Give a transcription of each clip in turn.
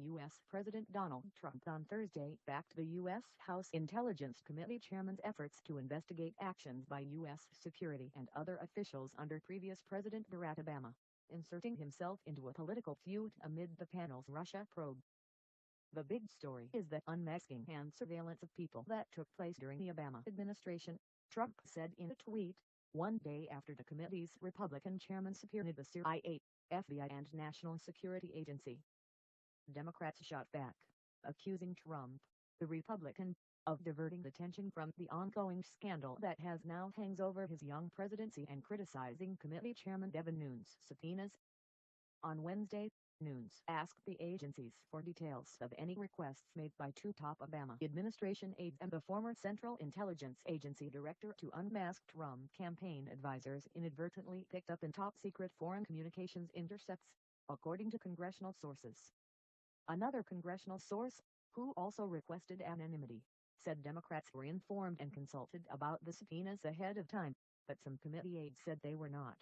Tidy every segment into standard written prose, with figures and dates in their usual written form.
U.S. President Donald Trump on Thursday backed the U.S. House Intelligence Committee chairman's efforts to investigate actions by U.S. security and other officials under previous President Barack Obama, inserting himself into a political feud amid the panel's Russia probe. The big story is the unmasking and surveillance of people that took place during the Obama administration, Trump said in a tweet, one day after the committee's Republican chairman subpoenaed the CIA, FBI and National Security Agency. Democrats shot back, accusing Trump, the Republican, of diverting attention from the ongoing scandal that has now hangs over his young presidency and criticizing committee chairman Devin Nunes' subpoenas. On Wednesday, Nunes asked the agencies for details of any requests made by two top Obama administration aides and the former Central Intelligence Agency director to unmask Trump campaign advisors inadvertently picked up in top-secret foreign communications intercepts, according to congressional sources. Another congressional source, who also requested anonymity, said Democrats were informed and consulted about the subpoenas ahead of time, but some committee aides said they were not.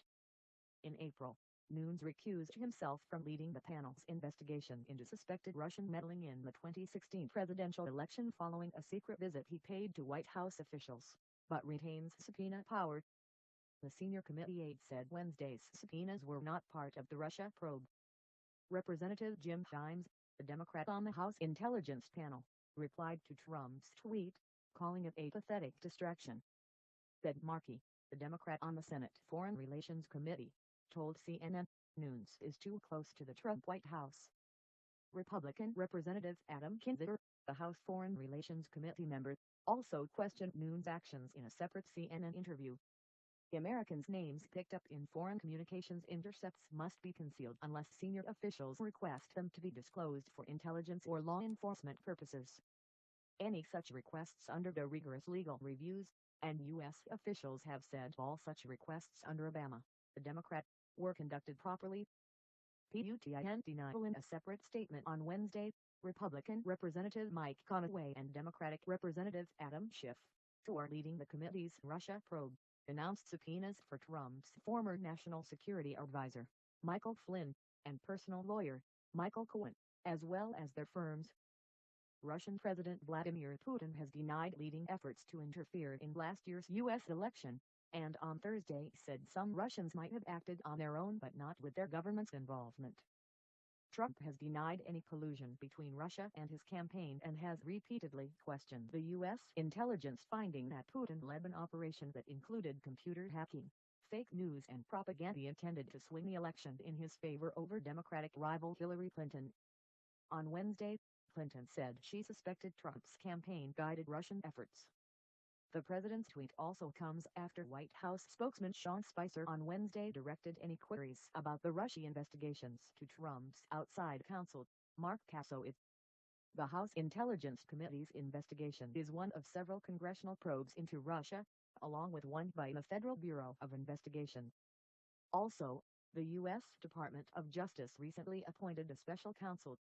In April, Nunes recused himself from leading the panel's investigation into suspected Russian meddling in the 2016 presidential election following a secret visit he paid to White House officials, but retains subpoena power. The senior committee aide said Wednesday's subpoenas were not part of the Russia probe. Representative Jim Chimes, a Democrat on the House Intelligence Panel, replied to Trump's tweet, calling it a pathetic distraction. Ed Markey, the Democrat on the Senate Foreign Relations Committee, told CNN, Nunes is too close to the Trump White House. Republican Representative Adam Kinzinger, the House Foreign Relations Committee member, also questioned Nunes' actions in a separate CNN interview. Americans' names picked up in foreign communications intercepts must be concealed unless senior officials request them to be disclosed for intelligence or law enforcement purposes. Any such requests undergo rigorous legal reviews, and U.S. officials have said all such requests under Obama, the Democrat, were conducted properly. Putin denied in a separate statement on Wednesday. Republican Representative Mike Conaway and Democratic Representative Adam Schiff, who are leading the committee's Russia probe, announced subpoenas for Trump's former national security advisor, Michael Flynn, and personal lawyer, Michael Cohen, as well as their firms. Russian President Vladimir Putin has denied leading efforts to interfere in last year's U.S. election, and on Thursday said some Russians might have acted on their own but not with their government's involvement. Trump has denied any collusion between Russia and his campaign and has repeatedly questioned the U.S. intelligence finding that Putin led an operation that included computer hacking, fake news and propaganda intended to swing the election in his favor over Democratic rival Hillary Clinton. On Wednesday, Clinton said she suspected Trump's campaign guided Russian efforts. The president's tweet also comes after White House spokesman Sean Spicer on Wednesday directed any queries about the Russia investigations to Trump's outside counsel, Mark Kasowitz. The House Intelligence Committee's investigation is one of several congressional probes into Russia, along with one by the Federal Bureau of Investigation. Also, the U.S. Department of Justice recently appointed a special counsel.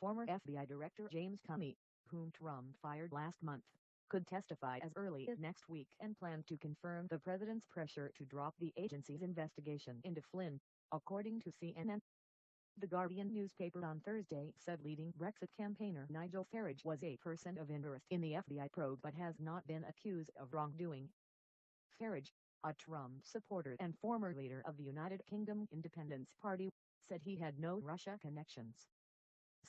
Former FBI Director James Comey, whom Trump fired last month, could testify as early as next week and planned to confirm the president's pressure to drop the agency's investigation into Flynn, according to CNN. The Guardian newspaper on Thursday said leading Brexit campaigner Nigel Farage was a person of interest in the FBI probe but has not been accused of wrongdoing. Farage, a Trump supporter and former leader of the United Kingdom Independence Party, said he had no Russia connections.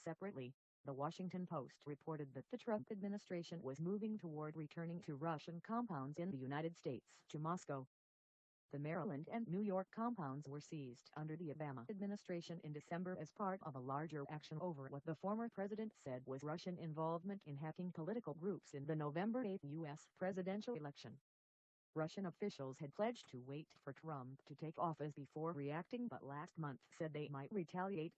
Separately, The Washington Post reported that the Trump administration was moving toward returning to Russian compounds in the United States to Moscow. The Maryland and New York compounds were seized under the Obama administration in December as part of a larger action over what the former president said was Russian involvement in hacking political groups in the November 8 U.S. presidential election. Russian officials had pledged to wait for Trump to take office before reacting but last month said they might retaliate.